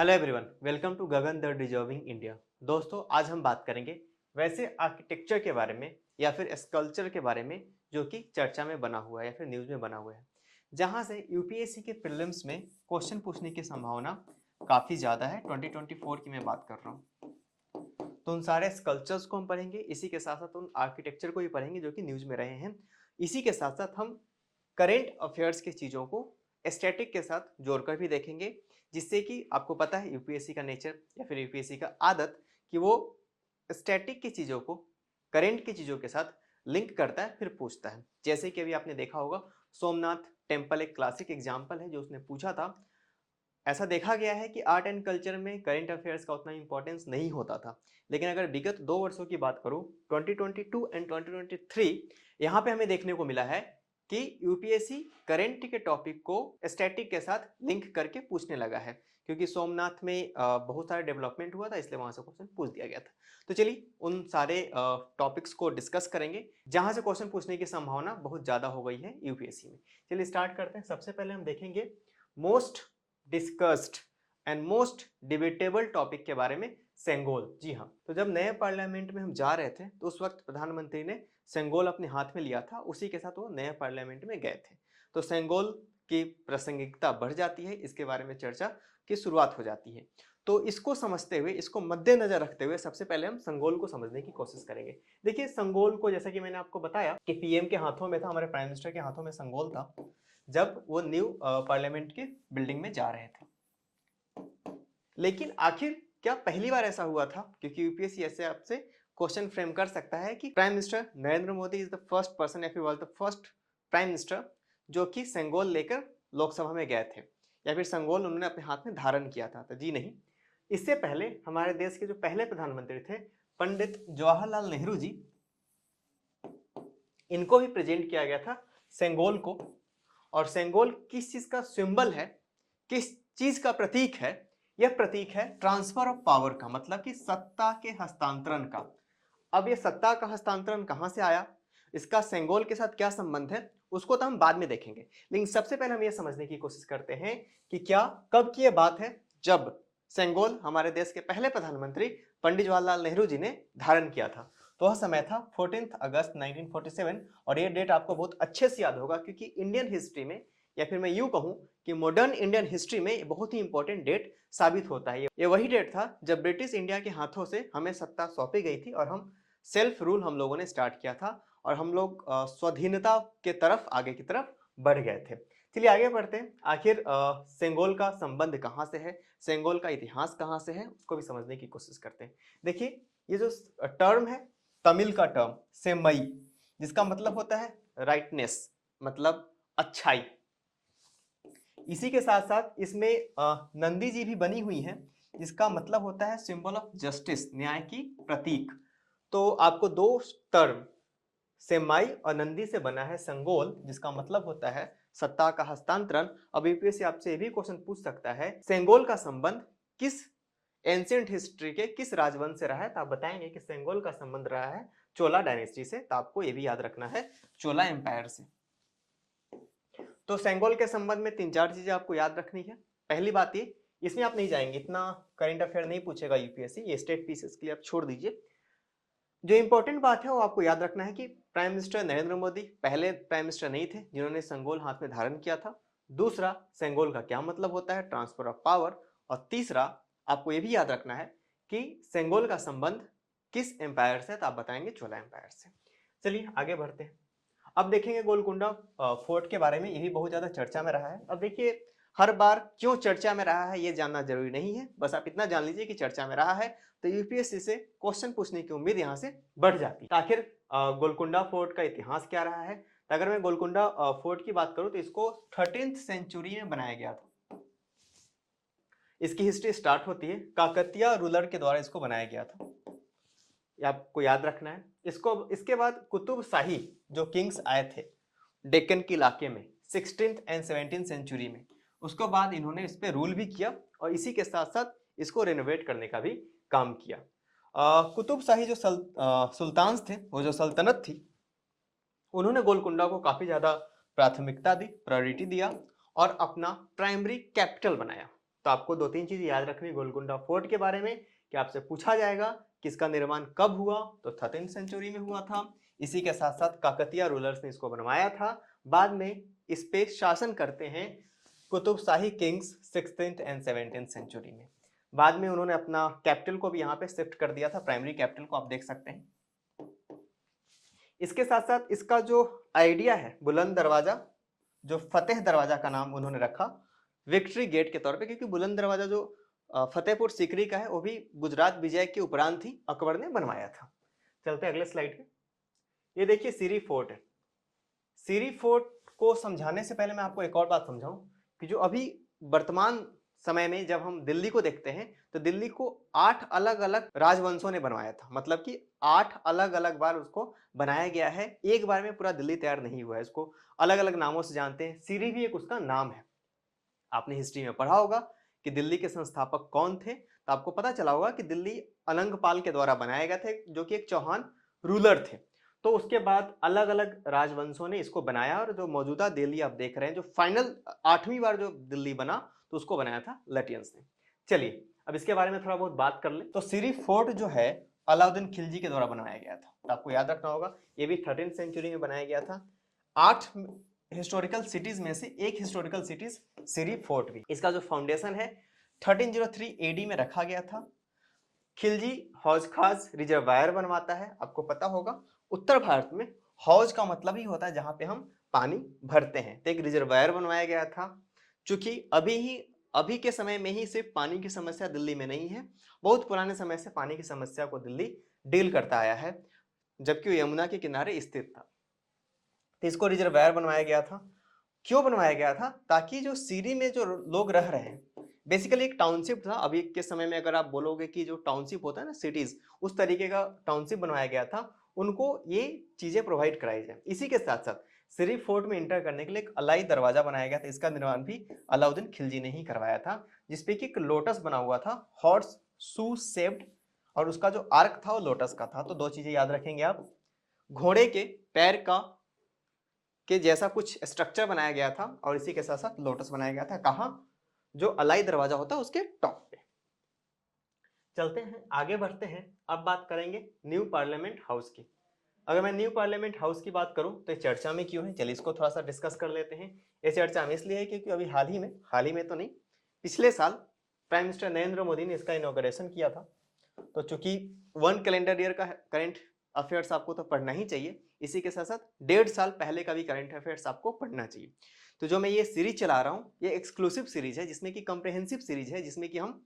Hello everyone, welcome to Gagan the deserving India. दोस्तों, आज हम बात करेंगे वैसे आर्किटेक्चर के बारे में या फिर स्कल्पचर के बारे में जो कि चर्चा में बना हुआ है या फिर न्यूज़ में बना हुआ है, जहां से यूपीएससी के प्रीलिम्स में क्वेश्चन पूछने की संभावना काफ़ी ज़्यादा है। 2024 की मैं बात कर रहा हूँ। तो उन सारे स्कल्पचर्स को हम पढ़ेंगे, इसी के साथ साथ उन आर्किटेक्चर को भी पढ़ेंगे जो कि न्यूज़ में रहे हैं। इसी के साथ साथ हम करेंट अफेयर्स की चीज़ों को स्टैटिक के साथ जोड़कर भी देखेंगे, जिससे कि आपको पता है यूपीएससी का नेचर या फिर यूपीएससी का आदत कि वो स्टैटिक की चीज़ों को करेंट की चीज़ों के साथ लिंक करता है फिर पूछता है। जैसे कि अभी आपने देखा होगा, सोमनाथ टेम्पल एक क्लासिक एग्जाम्पल है जो उसने पूछा था। ऐसा देखा गया है कि आर्ट एंड कल्चर में करंट अफेयर्स का उतना इंपॉर्टेंस नहीं होता था, लेकिन अगर विगत 2 वर्षों की बात करूं, 2022 एंड 2023, यहाँ पे हमें देखने को मिला है कि यूपीएससी करंट के टॉपिक को स्टैटिक के साथ लिंक करके पूछने लगा है, क्योंकि सोमनाथ में बहुत सारा डेवलपमेंट हुआ था, इसलिए वहां से क्वेश्चन पूछ दिया गया था। तो चलिए उन सारे टॉपिक्स को डिस्कस करेंगे जहां से क्वेश्चन पूछने की संभावना बहुत ज्यादा हो गई है यूपीएससी में। चलिए स्टार्ट करते हैं। सबसे पहले हम देखेंगे most discussed and most debatable topic के बारे में, सेंगोल। जी हाँ, तो जब नए पार्लियामेंट में हम जा रहे थे तो उस वक्त प्रधानमंत्री ने सेंगोल अपने हाथ में लिया था, उसी के साथ वो नए पार्लियामेंट में गए थे। तो सेंगोल की प्रासंगिकता बढ़ जाती है, इसके बारे में चर्चा की शुरुआत हो जाती है। तो इसको समझते हुए, इसको मद्देनजर रखते हुए सबसे पहले हम संगोल को समझने की कोशिश करेंगे। देखिए, संगोल को जैसा कि मैंने आपको बताया कि पीएम के हाथों में था, हमारे प्राइम मिनिस्टर के हाथों में संगोल था जब वो न्यू पार्लियामेंट की बिल्डिंग में जा रहे थे। लेकिन आखिर क्या पहली बार ऐसा हुआ था? क्योंकि यूपीएससी ऐसे आपसे क्वेश्चन फ्रेम कर सकता है कि prime minister Narendra Modi is the first person, या फिर was the first prime minister जो कि संगोल लेकर लोकसभा में गए थे, या फिर संगोल उन्होंने अपने हाथ में धारण किया था। तो जी नहीं, इससे पहले हमारे देश के जो पहले प्रधानमंत्री थे, पंडित जवाहरलाल नेहरू जी, इनको भी प्रेजेंट किया गया था सेंगोल को। और सेंगोल किस चीज का सिंबल है, किस चीज का प्रतीक है? यह प्रतीक है ट्रांसफर ऑफ पावर का, मतलब कि सत्ता के हस्तांतरण का। अब ये सत्ता का हस्तांतरण कहां से आया, इसका सेंगोल के साथ क्या संबंध है, उसको तो हम बाद में देखेंगे। लेकिन सबसे पहले हम ये समझने की कोशिश करते हैं कि क्या कब की यह बात है जब सेंगोल हमारे देश के पहले प्रधानमंत्री पंडित जवाहरलाल नेहरू जी ने धारण किया था। तो वह समय था 14 अगस्त 1947, और ये डेट आपको बहुत अच्छे से याद होगा, क्योंकि इंडियन हिस्ट्री में, या फिर मैं यूं कहूं कि मॉडर्न इंडियन हिस्ट्री में बहुत ही इंपॉर्टेंट डेट साबित होता है। ये वही डेट था जब ब्रिटिश इंडिया के हाथों से हमें सत्ता सौंपी गई थी और हम सेल्फ रूल हम लोगों ने स्टार्ट किया था, और हम लोग स्वाधीनता के तरफ, आगे की तरफ बढ़ गए थे। चलिए आगे बढ़ते हैं। आखिर सेंगोल का संबंध कहाँ से है, सेंगोल का इतिहास कहाँ से है, उसको भी समझने की कोशिश करते हैं। देखिए, ये जो टर्म है, तमिल का टर्म सेमई, जिसका मतलब होता है राइटनेस, मतलब अच्छाई। इसी के साथ साथ इसमें नंदी जी भी बनी हुई है, जिसका मतलब होता है सिंबल ऑफ जस्टिस, न्याय की प्रतीक। तो आपको दो टर्म सेमाई और नंदी से बना है संगोल, जिसका मतलब होता है सत्ता का हस्तांतरण। अब यूपीएससी आपसे ये भी क्वेश्चन पूछ सकता है, सेंगोल का संबंध किस एंशिएंट हिस्ट्री के किस राजवंश से रहा है? तो आप बताएंगे कि सेंगोल का संबंध रहा है चोला डायनेस्टी से। तो आपको ये भी याद रखना है, चोला एम्पायर से। तो सेंगोल के संबंध में 3-4 चीजें आपको याद रखनी है। पहली बात ये, इसमें आप नहीं जाएंगे, इतना करंट अफेयर नहीं पूछेगा यूपीएससी, ये स्टेट पीसेस के लिए आप छोड़ दीजिए। जो इंपॉर्टेंट बात है वो आपको याद रखना है कि प्राइम मिनिस्टर नरेंद्र मोदी पहले प्राइम मिनिस्टर नहीं थे जिन्होंने संगोल हाथ में धारण किया था। दूसरा, सेंगोल का क्या मतलब होता है, ट्रांसफर ऑफ पावर। और तीसरा, आपको यह भी याद रखना है कि सेंगोल का संबंध किस एम्पायर से, तो आप बताएंगे चोला एम्पायर से। चलिए आगे बढ़ते हैं। अब देखेंगे गोलकुंडा फोर्ट के बारे में, ये भी बहुत ज्यादा चर्चा में रहा है। अब देखिए, हर बार क्यों चर्चा में रहा है ये जानना जरूरी नहीं है, बस आप इतना जान लीजिए कि चर्चा में रहा है, तो यूपीएससी से क्वेश्चन पूछने की उम्मीद यहाँ से बढ़ जाती है। तो आखिर गोलकुंडा फोर्ट का इतिहास क्या रहा है? तो अगर मैं गोलकुंडा फोर्ट की बात करूं तो इसको 13th सेंचुरी में बनाया गया था। इसकी हिस्ट्री स्टार्ट होती है काकतीय रूलर के द्वारा इसको बनाया गया था, ये आपको याद रखना है। इसको इसके बाद कुतुब शाही जो किंग्स आए थे डेक्कन के इलाके में 16th एंड 17th सेंचुरी में, उसके बाद इन्होंने इस पे रूल भी किया, और इसी के साथ साथ इसको रेनोवेट करने का भी काम किया। कुतुब शाही जो सुल्तान थे, वो जो सल्तनत थी, उन्होंने गोलकुंडा को काफी ज्यादा प्राथमिकता दी, प्रायोरिटी दिया, और अपना प्राइमरी कैपिटल बनाया। तो आपको 2-3 चीजें याद रखनी गोलकुंडा फोर्ट के बारे में कि आपसे पूछा जाएगा कि इसका निर्माण कब हुआ, तो 13th सेंचुरी में हुआ था। इसी के साथ साथ काकतीय रूलर्स ने इसको बनवाया था। बाद में इस पे शासन करते हैं कुतुब शाही किंग्स 16th एंड 17th सेंचुरी में। बाद में उन्होंने अपना कैपिटल को भी यहाँ पे शिफ्ट कर दिया था, प्राइमरी कैपिटल को आप देख सकते हैं। इसके साथ साथ इसका जो आइडिया है बुलंद दरवाजा, जो फतेह दरवाजा का नाम उन्होंने रखा विक्ट्री गेट के तौर पे, क्योंकि बुलंद दरवाजा जो फतेहपुर सीकरी का है वो भी गुजरात विजय के उपरांत ही अकबर ने बनवाया था। चलते हैं अगले स्लाइड पे। ये देखिए सीरी फोर्ट है। सीरी फोर्ट को समझाने से पहले मैं आपको एक और बात समझाऊं कि जो अभी वर्तमान समय में जब हम दिल्ली को देखते हैं तो दिल्ली को 8 अलग अलग राजवंशों ने बनवाया था, मतलब कि 8 अलग अलग बार उसको बनाया गया है। एक बार में पूरा दिल्ली तैयार नहीं हुआ है, इसको अलग अलग नामों से जानते हैं। सीरी भी एक उसका नाम है। आपने हिस्ट्री में पढ़ा होगा कि दिल्ली के संस्थापक कौन थे, तो आपको पता चला होगा कि दिल्ली अलंगपाल के द्वारा बनाए गए थे, जो कि एक चौहान रूलर थे। तो उसके बाद अलग अलग राजवंशों ने इसको बनाया और जो मौजूदा दिल्ली आप देख रहे हैं, जो फाइनल 8वीं बार जो दिल्ली बना तो उसको बनाया था लटियंस ने। चलिए अब इसके बारे में थोड़ा बहुत बात कर ले। तो सीरी फोर्ट जो है अलाउद्दीन खिलजी के द्वारा बनाया गया था, तो आपको याद रखना होगा ये भी 13th सेंचुरी में बनाया गया था। 8 हिस्टोरिकल सिटीज में से एक हिस्टोरिकल सिटीज सीरी फोर्ट भी। इसका जो फाउंडेशन है 1303 एडी में रखा गया था। खिलजी हौज खास रिजर्वायर बनवाता है। आपको पता होगा उत्तर भारत में हौज का मतलब ही होता है जहां पे हम पानी भरते हैं, तो एक रिजर्वायर बनवाया गया था। चूंकि अभी के समय में ही सिर्फ पानी की समस्या दिल्ली में नहीं है, बहुत पुराने समय से पानी की समस्या को दिल्ली डील करता आया है, जबकि वो यमुना के किनारे स्थित था। तो इसको रिजर्वायर बनवाया गया था। क्यों बनवाया गया था? ताकि जो सीरी में जो लोग रह रहे हैं, बेसिकली एक टाउनशिप था। अभी के समय में अगर आप बोलोगे कि जो टाउनशिप होता है ना सिटीज, उस तरीके का टाउनशिप बनवाया गया था, उनको ये चीजें प्रोवाइड कराई जाए। इसी के साथ साथ सीरी फोर्ट में इंटर करने के लिए एक अलाई दरवाजा बनाया गया था। इसका निर्माण भी अलाउद्दीन खिलजी ने ही करवाया था, जिसपे कि एक लोटस बना हुआ था, हॉर्स शू शेप्ड, और उसका जो आर्क था वो लोटस का था। तो 2 चीजें याद रखेंगे आप, घोड़े के पैर का के जैसा कुछ स्ट्रक्चर बनाया गया था और इसी के साथ साथ लोटस बनाया गया था। कहां? जो अलाई दरवाजा होता है उसके टॉप पे। चलते हैं आगे बढ़ते हैं। अब बात करेंगे न्यू पार्लियामेंट हाउस की। अगर मैं न्यू पार्लियामेंट हाउस की बात करूं तो चर्चा में क्यों है, चलिए इसको थोड़ा सा डिस्कस कर लेते हैं। ये चर्चा में इसलिए है क्योंकि अभी हाल ही में तो नहीं, पिछले साल प्राइम मिनिस्टर नरेंद्र मोदी ने इसका इनॉग्रेशन किया था। तो चूंकि 1 कैलेंडर ईयर का करंट अफेयर्स आपको तो पढ़ना ही चाहिए, इसी के साथ साथ 1.5 साल पहले का भी करंट अफेयर्स आपको पढ़ना चाहिए। तो जो मैं ये सीरीज चला रहा हूँ ये एक्सक्लूसिव सीरीज है, जिसमें कि कॉम्प्रिहेंसिव सीरीज है, जिसमें कि हम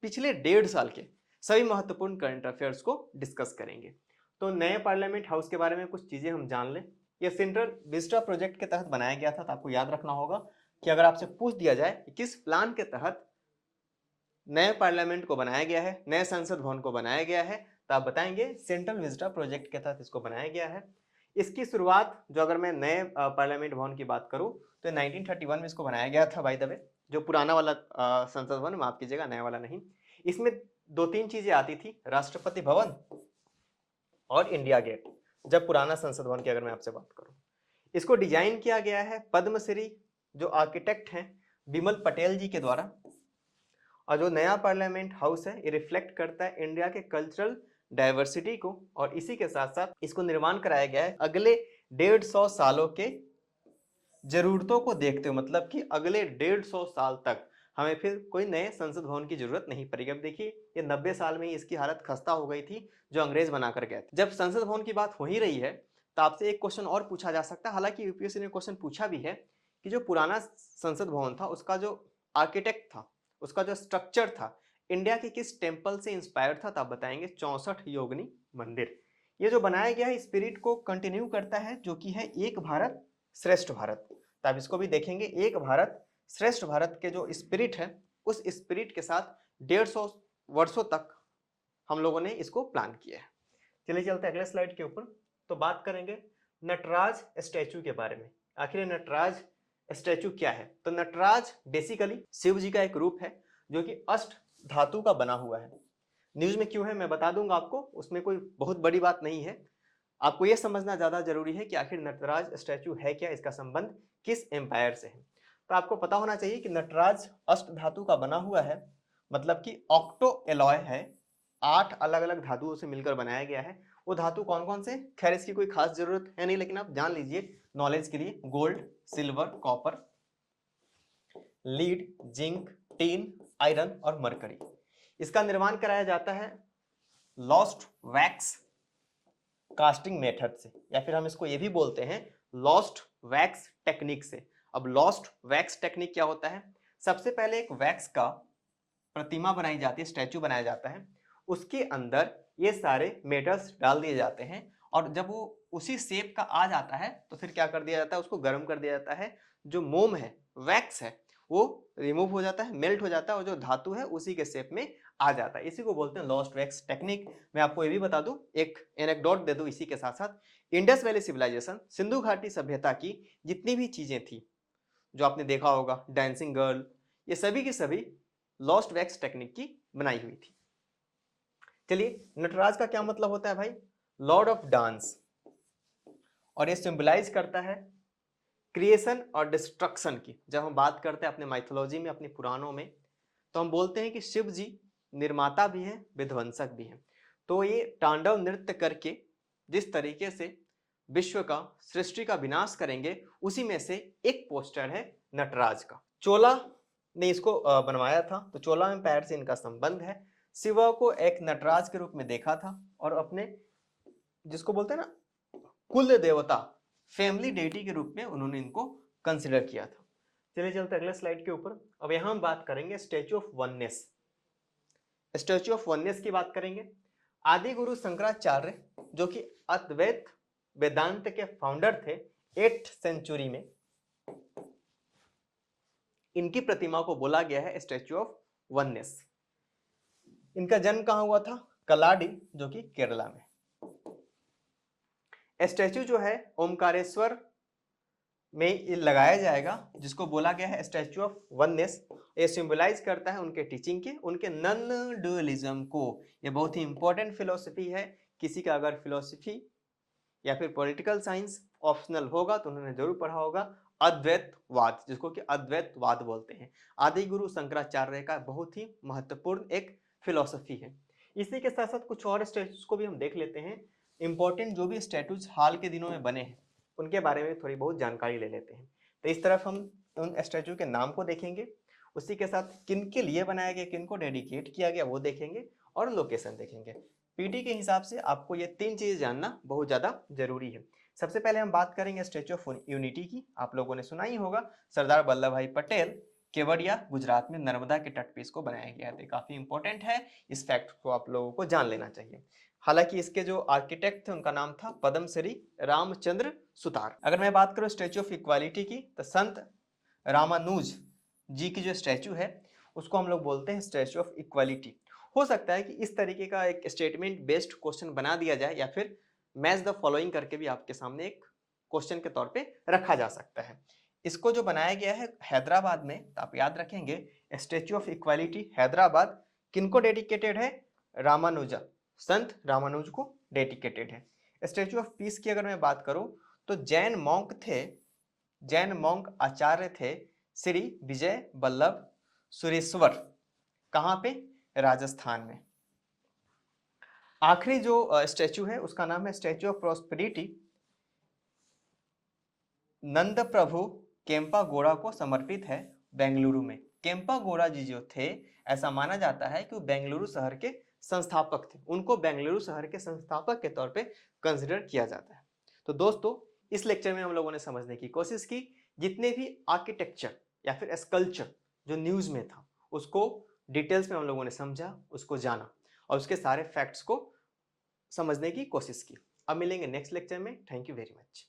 पिछले 1.5 साल के सभी महत्वपूर्ण करंट अफेयर्स को डिस्कस करेंगे। तो नए पार्लियामेंट हाउस के बारे में कुछ चीजें हम जान लें। यह सेंट्रल विस्टा प्रोजेक्ट के तहत बनाया गया था। तो आपको याद रखना होगा कि अगर आपसे पूछ दिया जाए कि किस प्लान के तहत नए पार्लियामेंट को बनाया गया है, नए संसद भवन को बनाया गया है, तो आप बताएंगे सेंट्रल विस्टा प्रोजेक्ट के तहत इसको बनाया गया है। इसकी शुरुआत जो अगर मैं नए पार्लियामेंट भवन की बात करूं तो 1931 में इसको बनाया गया था। बाय द वे जो पुराना वाला संसद भवन, माफ कीजिएगा नया वाला नहीं, इसमें 2-3 चीजें आती थी, राष्ट्रपति भवन और इंडिया गेट। जब पुराना संसद भवन की अगर मैं आपसे बात करूं, इसको डिजाइन किया गया है पद्मश्री जो आर्किटेक्ट हैं बिमल पटेल जी के द्वारा। और जो नया पार्लियामेंट हाउस है ये रिफ्लेक्ट करता है इंडिया के कल्चरल डाइवर्सिटी को, और इसी के साथ साथ इसको निर्माण कराया गया है अगले 150 सालों के जरूरतों को देखते हुए, मतलब कि अगले 150 साल तक हमें फिर कोई नए संसद भवन की जरूरत नहीं पड़ेगी। अब देखिए ये 90 साल में ही इसकी हालत खस्ता हो गई थी जो अंग्रेज बनाकर गए थे। जब संसद भवन की बात हो ही रही है तो आपसे एक क्वेश्चन और पूछा जा सकता है, हालांकि यूपीएससी ने क्वेश्चन पूछा भी है कि जो पुराना संसद भवन था उसका जो आर्किटेक्ट था, उसका जो स्ट्रक्चर था, इंडिया के किस टेम्पल से इंस्पायर्ड था? तो आप बताएंगे 64 योगिनी मंदिर। ये जो बनाया गया है स्पिरिट को कंटिन्यू करता है, जो कि है एक भारत श्रेष्ठ भारत। तो आप इसको भी देखेंगे, एक भारत श्रेष्ठ भारत के जो स्पिरिट है उस स्पिरिट के साथ 150 वर्षों तक हम लोगों ने इसको प्लान किया है। चलिए चलते अगले स्लाइड के ऊपर। तो बात करेंगे नटराज स्टैचू के बारे में। आखिर नटराज स्टैचू क्या है? तो नटराज बेसिकली शिव जी का एक रूप है जो कि अष्ट धातु का बना हुआ है। न्यूज में क्यों है मैं बता दूंगा आपको, उसमें कोई बहुत बड़ी बात नहीं है। आपको यह समझना ज्यादा जरूरी है कि आखिर नटराज स्टैचू है क्या, इसका संबंध किस एम्पायर से है। तो आपको पता होना चाहिए कि नटराज अष्ट धातु का बना हुआ है, मतलब कि ऑक्टो एलॉय है, 8 अलग अलग धातुओं से मिलकर बनाया गया है। वो धातु कौन कौन से, खैर इसकी कोई खास जरूरत है नहीं, लेकिन आप जान लीजिए नॉलेज के लिए, gold, silver, copper, lead, zinc, tin, iron और मरकरी। इसका निर्माण कराया जाता है लॉस्ट वैक्स कास्टिंग मेथड से, या फिर हम इसको ये भी बोलते हैं लॉस्ट वैक्स टेक्निक से। अब लॉस्ट वैक्स टेक्निक क्या होता है, सबसे पहले एक वैक्स का प्रतिमा बनाई जाती है, स्टैचू बनाया जाता है, उसके अंदर ये सारे मेटल्स डाल दिए जाते हैं, और जब वो उसी शेप का आ जाता है तो फिर क्या कर दिया जाता है, उसको गर्म कर दिया जाता है, जो मोम है, वैक्स है, वो रिमूव हो जाता है, मेल्ट हो जाता है, और जो धातु है उसी के शेप में आ जाता है। इसी को बोलते हैं लॉस्ट वैक्स टेक्निक। मैं आपको ये भी बता दूं, एक एनेक्डोट दे दूं इसी के साथ साथ, इंडस वैली सिविलाइजेशन, सिंधु घाटी सभ्यता की जितनी भी चीजें थी जो आपने देखा होगा, डांसिंग गर्ल, ये सभी की सभी लॉस्ट वैक्स टेक्निक की बनाई हुई थी। चलिए, नटराज का क्या मतलब होता है भाई, लॉर्ड ऑफ डांस, और ये सिंबलाइज करता है क्रिएशन और डिस्ट्रक्शन की। जब हम बात करते हैं अपने माइथोलॉजी में, अपने पुराणों में, तो हम बोलते हैं कि शिव जी निर्माता भी हैं, विध्वंसक भी हैं। तो ये तांडव नृत्य करके जिस तरीके से विश्व का, सृष्टि का विनाश करेंगे, उसी में से एक पोस्टर है नटराज का। चोला ने इसको बनवाया था, तो चोला एम्पायर से इनका संबंध है। शिवा को एक नटराज के रूप में देखा था, और अपने जिसको बोलते हैं ना कुल देवता, फैमिली डेटी के रूप में उन्होंने इनको कंसिडर किया था। चलिए चलते अगले स्लाइड के ऊपर। अब यहां हम बात करेंगे statue of oneness. Statue of oneness की बात करेंगे। आदि गुरु शंकराचार्य, जो कि अद्वैत वेदांत के फाउंडर थे 8th सेंचुरी में, इनकी प्रतिमा को बोला गया है स्टैच्यू ऑफ वननेस। इनका जन्म कहां हुआ था, कलाडी, जो कि केरला में। स्टैच्यू जो है ओमकारेश्वर में लगाया जाएगा, जिसको बोला गया है स्टैच्यू ऑफ वननेस। ये सिंबलाइज करता है उनके टीचिंग के, उनके नॉन डुअलिज्म को। ये बहुत ही इंपॉर्टेंट फिलोसफी है। किसी का अगर फिलोसफी या फिर पॉलिटिकल साइंस ऑप्शनल होगा तो उन्होंने जरूर पढ़ा होगा अद्वैतवाद, जिसको कि अद्वैतवाद बोलते हैं। आदि गुरु शंकराचार्य का बहुत ही महत्वपूर्ण एक फिलोसफी है। इसी के साथ साथ कुछ और स्टैट्यूज को भी हम देख लेते हैं। इंपॉर्टेंट जो भी स्टैट्यूज हाल के दिनों में बने हैं उनके बारे में थोड़ी बहुत जानकारी ले लेते हैं। तो इस तरफ हम उन स्टैच्यू के नाम को देखेंगे, उसी के साथ किन के लिए बनाया गया, किन को डेडिकेट किया गया वो देखेंगे, और लोकेशन देखेंगे। पीटी के हिसाब से आपको ये 3 चीजें जानना बहुत ज्यादा जरूरी है। सबसे पहले हम बात करेंगे स्टैच्यू ऑफ यूनिटी की। आप लोगों ने सुना ही होगा, सरदार वल्लभ भाई पटेल, केवड़िया गुजरात में नर्मदा के तट पे इसको बनाया गया है। काफी इंपॉर्टेंट है, इस फैक्ट को आप लोगों को जान लेना चाहिए। हालांकि इसके जो आर्किटेक्ट थे उनका नाम था पद्मश्री रामचंद्र सुतार। अगर मैं बात करूं स्टैच्यू ऑफ इक्वालिटी की, तो संत रामानुज जी की जो स्टैच्यू है उसको हम लोग बोलते हैं स्टैच्यू ऑफ इक्वालिटी। हो सकता है कि इस तरीके का एक स्टेटमेंट बेस्ड क्वेश्चन बना दिया जाए, या फिर मैच द फॉलोइंग करके भी आपके सामने एक क्वेश्चन के तौर पे रखा जा सकता है। इसको जो बनाया गया है हैदराबाद में, तो आप याद रखेंगे स्टैच्यू ऑफ इक्वालिटी हैदराबाद किनको डेडिकेटेड है, रामानुजा, संत रामानुज को डेडिकेटेड है। स्टैच्यू ऑफ पीस की अगर मैं बात करूं तो जैन मॉन्क थे, जैन मॉन्क आचार्य थे श्री विजय वल्लभ सुरेश्वर, कहां पे, राजस्थान में। आखिरी जो स्टैच्यू है उसका नाम है स्टैच्यू ऑफ प्रॉस्पेरिटी, नंद प्रभु केम्पा गौड़ा को समर्पित है, बेंगलुरु में। केम्पा गौड़ा जी जो थे, ऐसा माना जाता है कि वो बेंगलुरु शहर के संस्थापक थे, उनको बेंगलुरु शहर के संस्थापक के तौर पे कंसिडर किया जाता है। तो दोस्तों, इस लेक्चर में हम लोगों ने समझने की कोशिश की, जितने भी आर्किटेक्चर या फिर स्कल्पचर जो न्यूज में था उसको डिटेल्स में हम लोगों ने समझा, उसको जाना, और उसके सारे फैक्ट्स को समझने की कोशिश की। अब मिलेंगे नेक्स्ट लेक्चर में। Thank you very much.